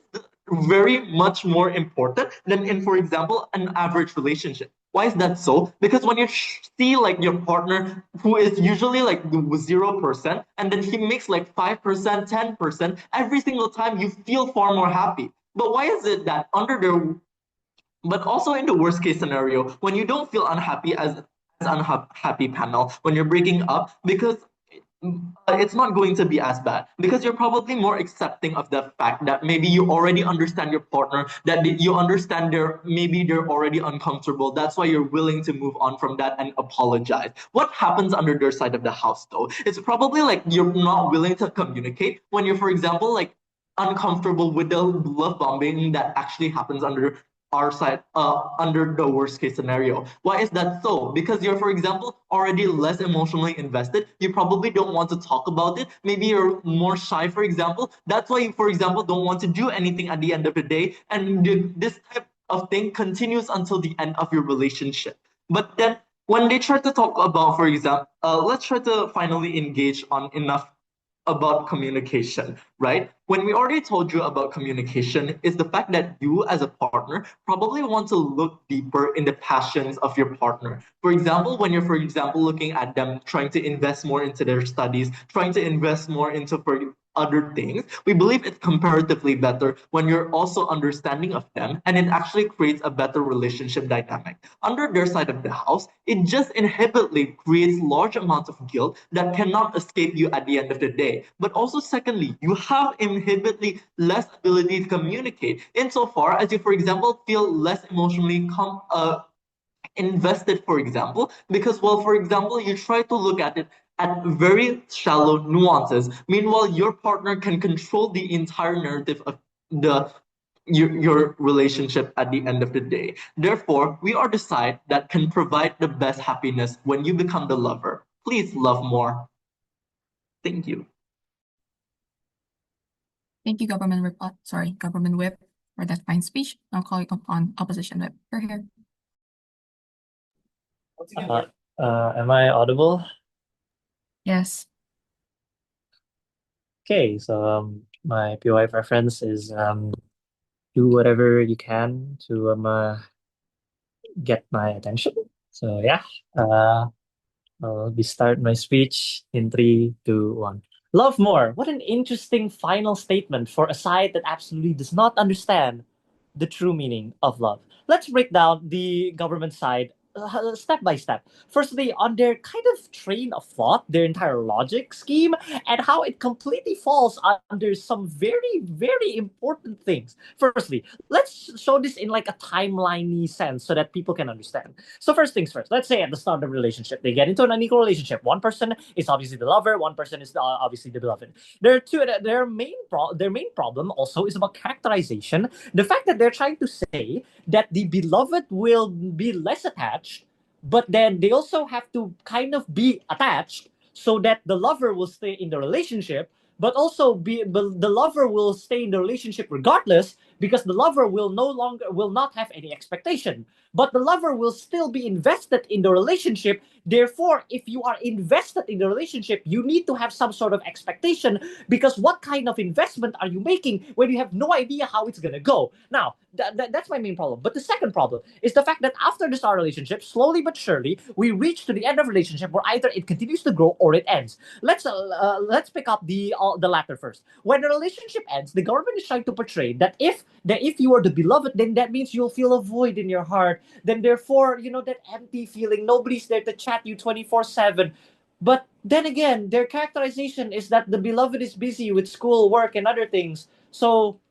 Speaker 4: very much more important than in, for example, an average relationship. Why is that so? Because when you see like your partner who is usually like 0%, and then he makes like 5%, 10%, every single time you feel far more happy. But why is it that under the but also in the worst case scenario, when you don't feel unhappy as unhappy panel, when you're breaking up, because it's not going to be as bad because you're probably more accepting of the fact that maybe you already understand your partner, that you understand they're already uncomfortable. That's why you're willing to move on from that and apologize. What happens under their side of the house though? It's probably like you're not willing to communicate when you're, for example, like uncomfortable with the love bombing that actually happens under our side under the worst case scenario. Why is that so? Because you're, for example, already less emotionally invested. You probably don't want to talk about it. Maybe you're more shy, for example. That's why you, for example, don't want to do anything at the end of the day. And this type of thing continues until the end of your relationship. But then when they try to talk about, for example, let's try to finally engage on enough about communication, right? When we already told you about communication, is the fact that you as a partner probably want to look deeper in the passions of your partner. For example, when you're, for example, looking at them trying to invest more into their studies, trying to invest more into other things, we believe it's comparatively better when you're also understanding of them and it actually creates a better relationship dynamic. Under their side of the house, it just inherently creates large amounts of guilt that cannot escape you at the end of the day. But also, secondly, you have inherently less ability to communicate insofar as you, for example, feel less emotionally invested, for example, because, well, for example, you try to look at it at very shallow nuances. Meanwhile, your partner can control the entire narrative of the your relationship at the end of the day. Therefore, we are the side that can provide the best happiness when you become the lover. Please love more. Thank you.
Speaker 1: Thank you, Government Whip. for that fine speech. Now calling upon opposition whip. We're here.
Speaker 7: Am I audible?
Speaker 1: Yes.
Speaker 7: Okay, so my POI preference is do whatever you can to get my attention. So yeah, I'll be starting my speech in 3, 2, 1. Love more. What an interesting final statement for a side that absolutely does not understand the true meaning of love. Let's break down the government side step by step. Firstly, on their kind of train of thought, their entire logic scheme, and how it completely falls under some very, very important things. Firstly, let's show this in like a timeline-y sense so that people can understand. So first things first, let's say at the start of a relationship, they get into an unequal relationship. One person is obviously the lover, one person is obviously the beloved. Their main problem also is about characterization. The fact that they're trying to say that the beloved will be less attached, but then they also have to kind of be attached so that the lover will stay in the relationship, but also the lover will stay in the relationship regardless because the lover will not have any expectation, but the lover will still be invested in the relationship. Therefore, if you are invested in the relationship, you need to have some sort of expectation, because what kind of investment are you making when you have no idea how it's going to go? Now, that's my main problem. But the second problem is the fact that after the start relationship, slowly but surely, we reach to the end of relationship where either it continues to grow or it ends. Let's pick up the latter first. When a relationship ends, the government is trying to portray that if you are the beloved, then that means you'll feel a void in your heart. Then therefore, that empty feeling, nobody's there to chat you 24/7. But then again, their characterization is that the beloved is busy with school, work, and other things. So,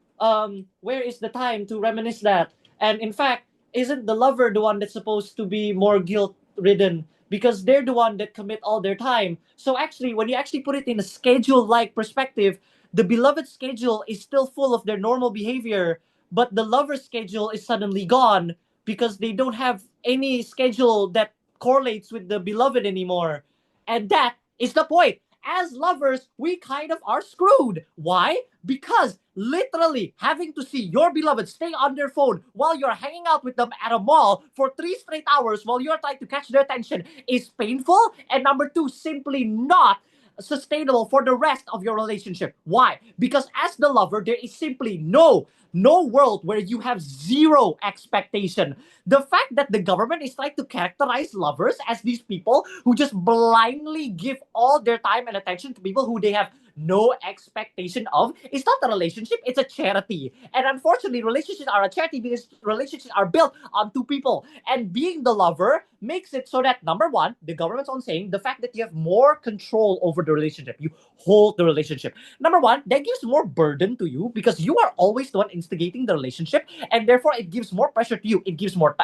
Speaker 7: where is the time to reminisce that? And in fact, isn't the lover the one that's supposed to be more guilt-ridden? Because they're the one that commit all their time. So actually, when you actually put it in a schedule-like perspective, the beloved schedule is still full of their normal behavior, but the lover's schedule is suddenly gone because they don't have any schedule that correlates with the beloved anymore. And that is the point. As lovers, we kind of are screwed. Why? Because literally having to see your beloved stay on their phone while you're hanging out with them at a mall for 3 straight hours while you're trying to catch their attention is painful. And number two, simply not sustainable for the rest of your relationship. Why? Because as the lover, there is simply no world where you have zero expectation. The fact that the government is trying to characterize lovers as these people who just blindly give all their time and attention to people who they have no expectation of is not a relationship, it's a charity. And unfortunately, relationships are a charity because relationships are built on two people. And being the lover makes it so that, number one, the government's on saying the fact that you have more control over the relationship, you hold the relationship. Number one, that gives more burden to you because you are always the one instigating the relationship, and therefore it gives more pressure to you. It takes more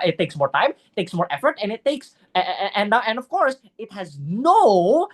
Speaker 7: time, takes more effort, and it takes and of course it has no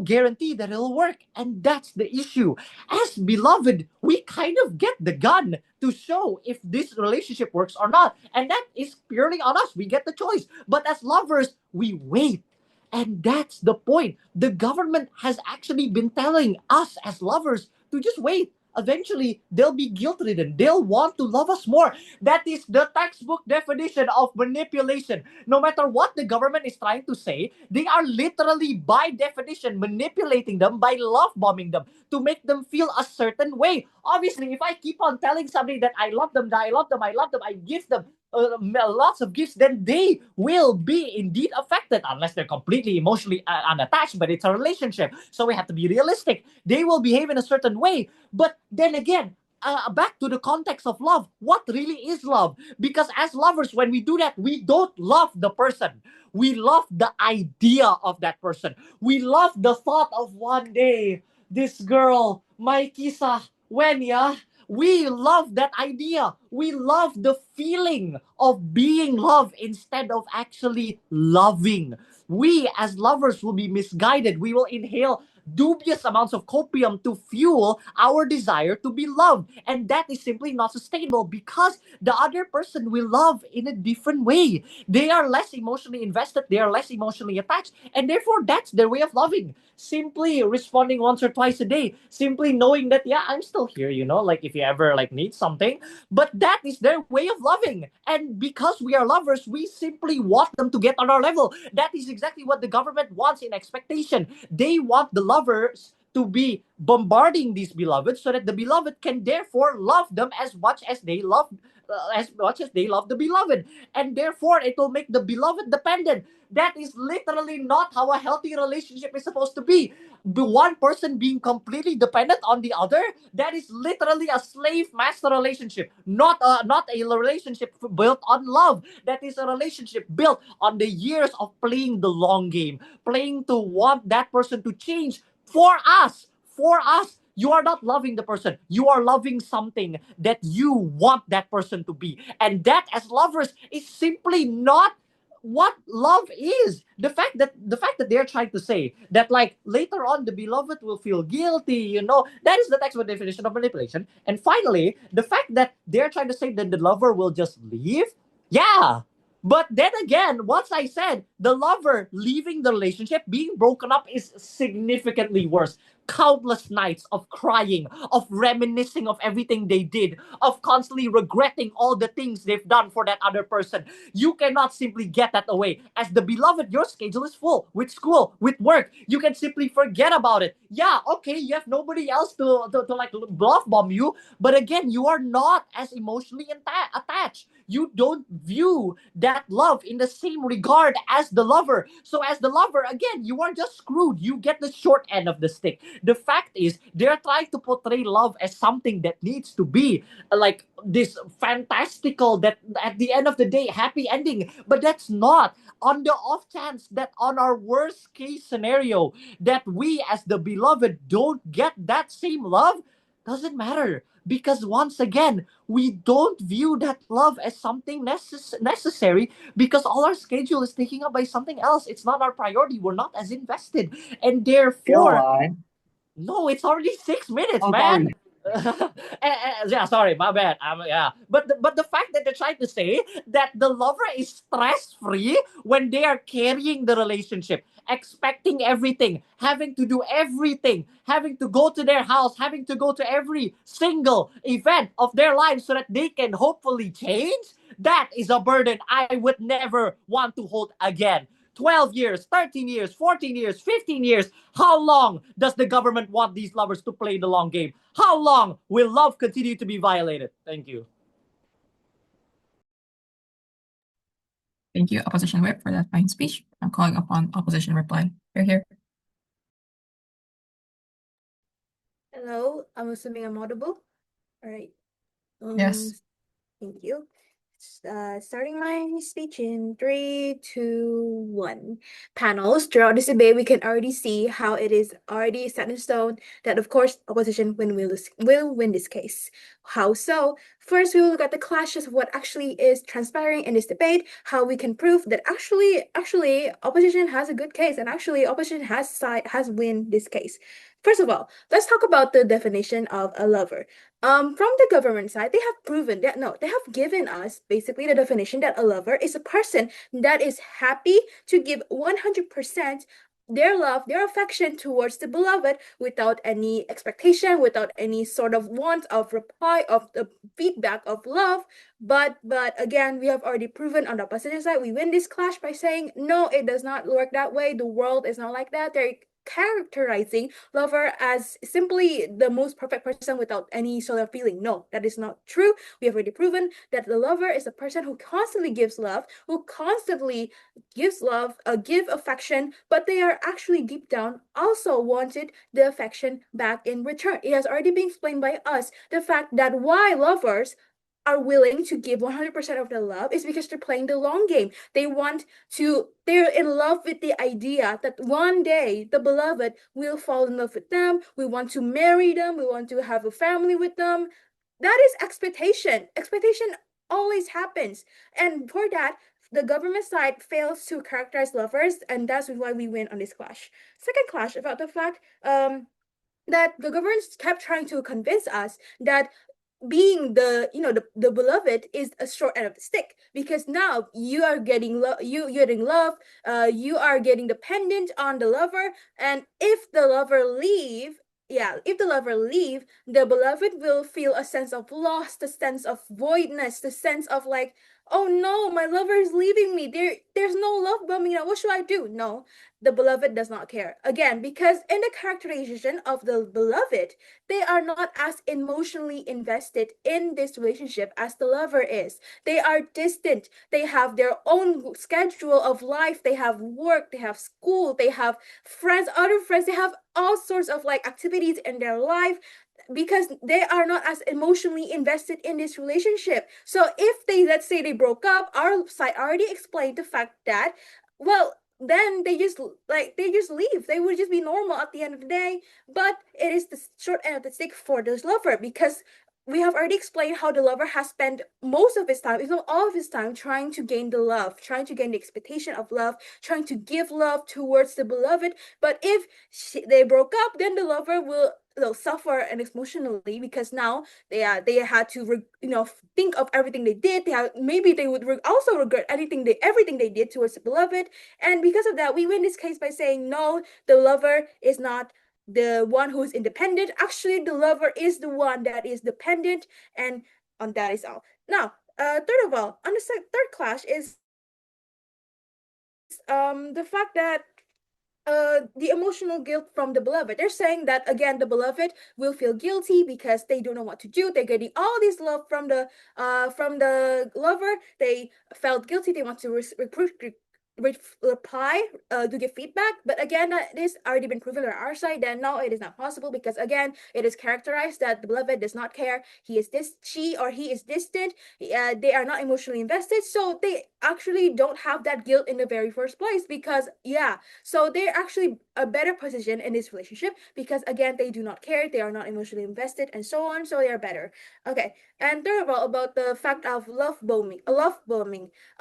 Speaker 7: guarantee that it'll work. And that's the issue. As beloved, we kind of get the gun to show if this relationship works or not. And that is purely on us. We get the choice. But as lovers, we wait. And that's the point. The government has actually been telling us as lovers to just wait. Eventually, they'll be guilt-ridden. They'll want to love us more. That is the textbook definition of manipulation. No matter what the government is trying to say, they are literally, by definition, manipulating them by love bombing them to make them feel a certain way. Obviously, if I keep on telling somebody that I love them, I give them lots of gifts, then they will be indeed affected unless they're completely emotionally unattached, but it's a relationship. So we have to be realistic. They will behave in a certain way. But then again, back to the context of love, what really is love? Because as lovers, when we do that, we don't love the person. We love the idea of that person. We love the thought of one day, this girl, my kisah, when ya, we love that idea. We love the feeling of being loved instead of actually loving. We as lovers will be misguided. We will inhale
Speaker 8: dubious amounts of copium to fuel our desire to be loved. And that is simply not sustainable because the other person will love in a different way. They are less emotionally invested, they are less emotionally attached, and therefore that's their way of loving. Simply responding once or twice a day, simply knowing that, yeah, I'm still here, like if you ever like need something. But that is their way of loving. And because we are lovers, we simply want them to get on our level. That is exactly what the government wants in expectation. They want the lovers to be bombarding these beloveds so that the beloved can therefore love them as much as they love the beloved, and therefore it will make the beloved dependent. That is literally not how a healthy relationship is supposed to be. The one person being completely dependent on the other, that is literally a slave master relationship, not a relationship built on love. That is a relationship built on the years of playing the long game, playing to want that person to change for us. You are not loving the person, you are loving something that you want that person to be. And that, as lovers, is simply not what love is. The fact that they're trying to say that, like, later on the beloved will feel guilty, that is the textbook definition of manipulation. And finally, the fact that they're trying to say that the lover will just leave, yeah. But then again, once I said the lover leaving the relationship, being broken up, is significantly worse. Countless nights of crying, of reminiscing of everything they did, of constantly regretting all the things they've done for that other person. You cannot simply get that away. As the beloved, your schedule is full with school, with work. You can simply forget about it. Yeah, okay, you have nobody else to like bluff bomb you, but again, you are not as emotionally attached. You don't view that love in the same regard as the lover. So as the lover, again, you are just screwed. You get the short end of the stick. The fact is, they're trying to portray love as something that needs to be like this fantastical, that at the end of the day, happy ending. But that's not. On the off chance that on our worst case scenario, that we as the beloved don't get that same love, doesn't matter. Because once again, we don't view that love as something necessary, because all our schedule is taken up by something else. It's not our priority. We're not as invested. And therefore, no, it's already 6 minutes,
Speaker 4: Oh,
Speaker 8: man.
Speaker 4: sorry.
Speaker 8: Yeah, sorry, my bad. Yeah, but the fact that they're trying to say that the lover is stress free when they are carrying the relationship, expecting everything, having to do everything, having to go to their house, having to go to every single event of their lives so that they can hopefully change. That is a burden I would never want to hold again. 12 years, 13 years, 14 years, 15 years. How long does the government want these lovers to play the long game? How long will love continue to be violated? Thank you.
Speaker 1: Thank you, Opposition Whip, for that fine speech. I'm calling upon Opposition Reply. Here.
Speaker 6: Hello, I'm assuming I'm audible. All right.
Speaker 1: Yes.
Speaker 6: Thank you. Starting my speech in 3, 2, 1. Panels, throughout this debate, we can already see how it is already set in stone that, of course, opposition will win this case. How so? First, we will look at the clashes of what actually is transpiring in this debate, how we can prove that actually, opposition has a good case, and actually, opposition has win this case. First of all, let's talk about the definition of a lover. From the government side, they have proven that they have given us basically the definition that a lover is a person that is happy to give 100% their love, their affection towards the beloved without any expectation, without any sort of want of reply, of the feedback of love. But again, we have already proven on the opposition side, we win this clash by saying, no, it does not work that way. The world is not like that. They're characterizing lover as simply the most perfect person without any sort of feeling. No, that is not true. We have already proven that the lover is a person who constantly gives love, who constantly gives love, give affection, but they are actually deep down also wanted the affection back in return. It has already been explained by us the fact that why lovers are willing to give 100% of their love is because they're playing the long game. They're in love with the idea that one day the beloved will fall in love with them. We want to marry them. We want to have a family with them. That is expectation. Expectation always happens. And for that, the government side fails to characterize lovers, and that's why we win on this clash. Second clash about the fact that the government kept trying to convince us that being the beloved is a short end of the stick, because now you are getting you're getting love, you are getting dependent on the lover, and if the lover leave, the beloved will feel a sense of loss, the sense of voidness, the sense of like, oh no, my lover is leaving me, there's no love bombing now, what should I do? No, the beloved does not care, again, because in the characterization of the beloved, they are not as emotionally invested in this relationship as the lover is. They are distant. They have their own schedule of life. They have work, they have school, they have friends, other friends, they have all sorts of like activities in their life, because they are not as emotionally invested in this relationship. So if they, let's say they broke up, our side already explained the fact that, well, then they just leave. They would just be normal at the end of the day. But it is the short end of the stick for this lover, because we have already explained how the lover has spent most of his time, if not all of his time, trying to gain the love, trying to gain the expectation of love, trying to give love towards the beloved. But if they broke up, then the lover will suffer and emotionally, because now they had to think of everything they did. Maybe they would also regret everything they did towards the beloved. And because of that, we win this case by saying no, the lover is not the one who is independent. Actually, the lover is the one that is dependent, and on that is all. Now, third of all, on the third clash is the fact that the emotional guilt from the beloved. They're saying that again, the beloved will feel guilty because they don't know what to do. They're getting all this love from the lover. They felt guilty. They want to reply to give feedback, but again, that is already been proven on our side that no, it is not possible, because again, it is characterized that the beloved does not care. She or he is distant. They are not emotionally invested, so they actually don't have that guilt in the very first place, because so they're actually a better position in this relationship, because again, they do not care, they are not emotionally invested, and so on, so they are better. Okay, and third of all, about the fact of love bombing.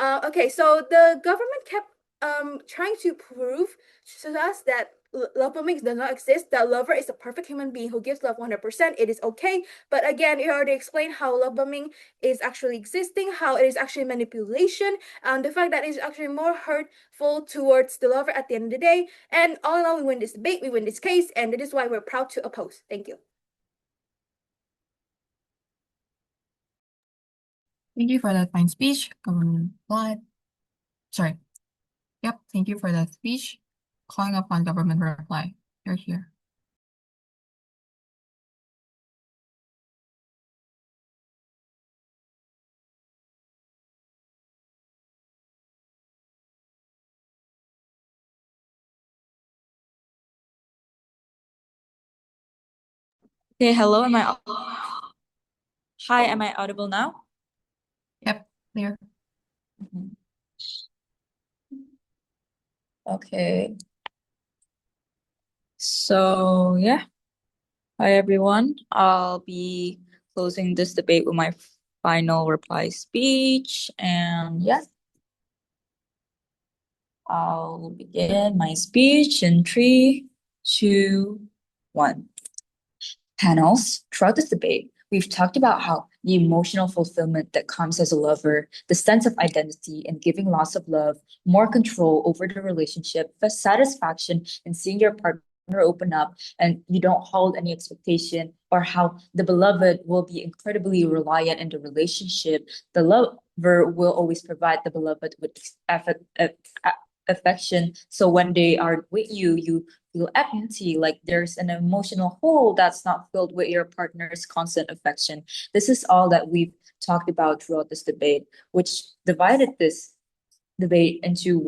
Speaker 6: Okay, so the government kept trying to prove to us that love bombing does not exist, that lover is a perfect human being who gives love 100%. It is okay. But again, it already explained how love bombing is actually existing, how it is actually manipulation, and the fact that it is actually more hurtful towards the lover at the end of the day. And all in all, we win this debate, we win this case, and that is why we're proud to oppose. Thank you.
Speaker 1: Thank you for that fine speech, Government Blood. Sorry. Yep, thank you for that speech. Calling upon government reply. You're here.
Speaker 2: Okay, hello, Hi, am I audible now?
Speaker 1: Yep, clear.
Speaker 2: Okay. So yeah. Hi everyone. I'll be closing this debate with my final reply speech, and yeah. I'll begin my speech in 3, 2, 1. Panels, throughout this debate, we've talked about how the emotional fulfillment that comes as a lover, the sense of identity and giving lots of love, more control over the relationship, the satisfaction in seeing your partner open up and you don't hold any expectation, or how the beloved will be incredibly reliant in the relationship. The lover will always provide the beloved with affection. So when they are with you, you feel empty, like there's an emotional hole that's not filled with your partner's constant affection. This is all that we've talked about throughout this debate, which divided this debate into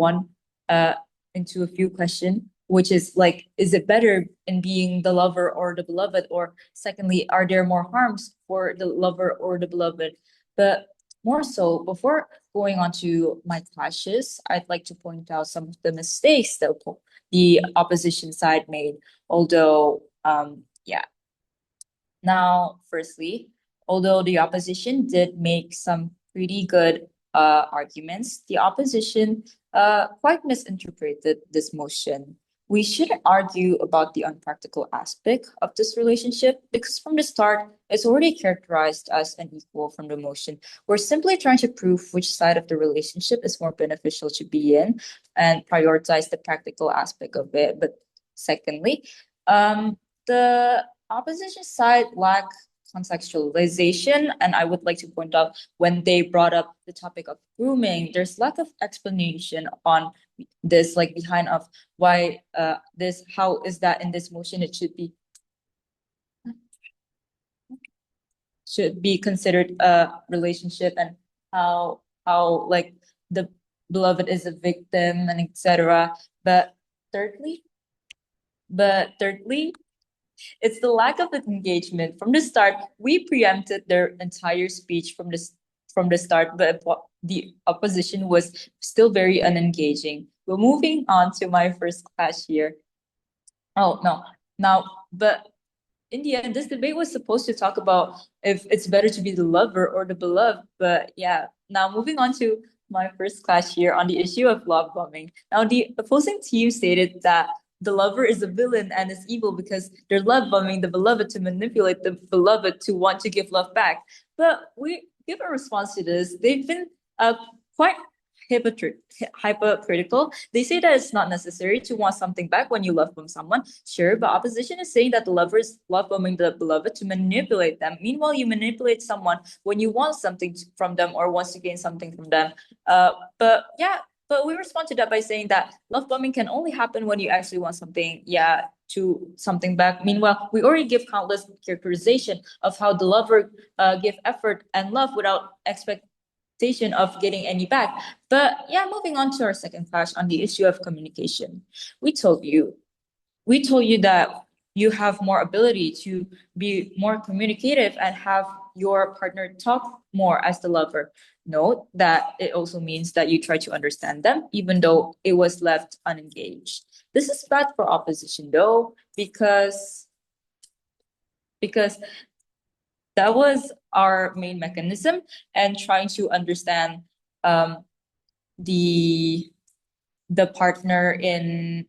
Speaker 2: a few questions, which is like, is it better in being the lover or the beloved? Or secondly, are there more harms for the lover or the beloved? But more so, before going on to my clashes, I'd like to point out some of the mistakes that the opposition side made. Although, Now, firstly, although the opposition did make some pretty good arguments, the opposition quite misinterpreted this motion. We shouldn't argue about the unpractical aspect of this relationship because from the start, it's already characterized as unequal from the motion. We're simply trying to prove which side of the relationship is more beneficial to be in and prioritize the practical aspect of it. But secondly, the opposition side lack contextualization, and I would like to point out when they brought up the topic of grooming, there's lack of explanation on this, like behind of why this, how is that in this motion it should be considered a relationship, and how like the beloved is a victim and etc. But thirdly, it's the lack of engagement from the start. We preempted their entire speech from the start, but the opposition was still very unengaging. We're moving on to my first clash here. Oh no, now, but in the end, this debate was supposed to talk about if it's better to be the lover or the beloved. But yeah, now moving on to my first clash here on the issue of love bombing. Now, the opposing team stated that the lover is a villain and is evil because they're love bombing the beloved to manipulate the beloved to want to give love back. But we give a response to this. They've been quite hypocritical. They say that it's not necessary to want something back when you love bomb someone. Sure, but opposition is saying that the lover is love bombing the beloved to manipulate them. Meanwhile, you manipulate someone when you want something from them or wants to gain something from them. But we respond to that by saying that love bombing can only happen when you actually want something, to something back. Meanwhile, we already give countless characterization of how the lover give effort and love without expectation of getting any back. But yeah, moving on to our second clash on the issue of communication. We told you that you have more ability to be more communicative and have your partner talk more as the lover. Note that it also means that you try to understand them, even though it was left unengaged. This is bad for opposition though, because that was our main mechanism, and trying to understand the partner in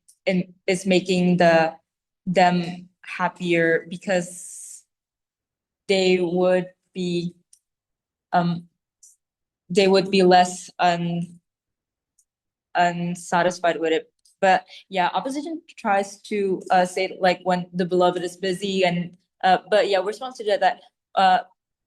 Speaker 2: is making them happier because they would be less unsatisfied with it. But yeah, opposition tries to say like when the beloved is busy, and but yeah, we're response to that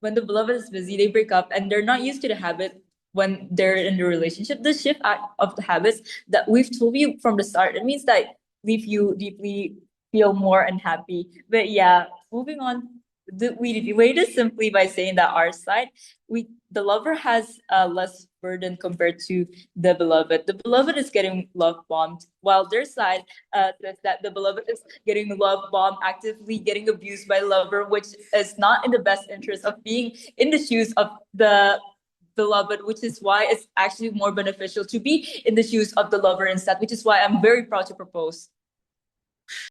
Speaker 2: when the beloved is busy, they break up and they're not used to the habit when they're in the relationship. The shift of the habits that we've told you from the start, it means that leave you deeply feel more unhappy. But yeah, moving on, we weigh this simply by saying that our side, the lover has less burden compared to the beloved. The beloved is getting love bombed, while their side says that the beloved is getting love bombed, actively getting abused by lover, which is not in the best interest of being in the shoes of the beloved, which is why it's actually more beneficial to be in the shoes of the lover instead, which is why I'm very proud to propose